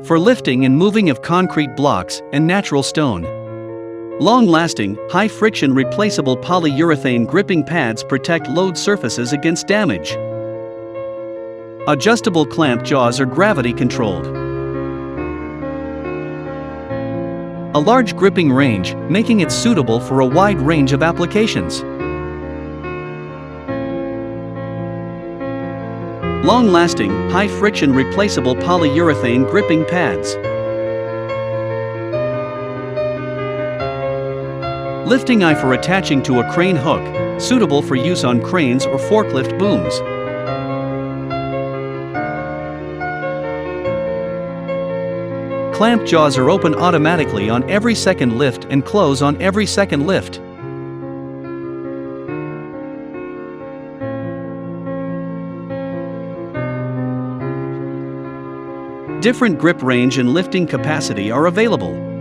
For lifting and moving of concrete blocks and natural stone. Long-lasting, high-friction replaceable polyurethane gripping pads protect load surfaces against damage. Adjustable clamp jaws are gravity-controlled. A large gripping range, making it suitable for a wide range of applications. Long-lasting, high-friction replaceable polyurethane gripping pads. Lifting eye for attaching to a crane hook, suitable for use on cranes or forklift booms. Clamp jaws are open automatically on every second lift and close on every second lift. Different grip range and lifting capacity are available.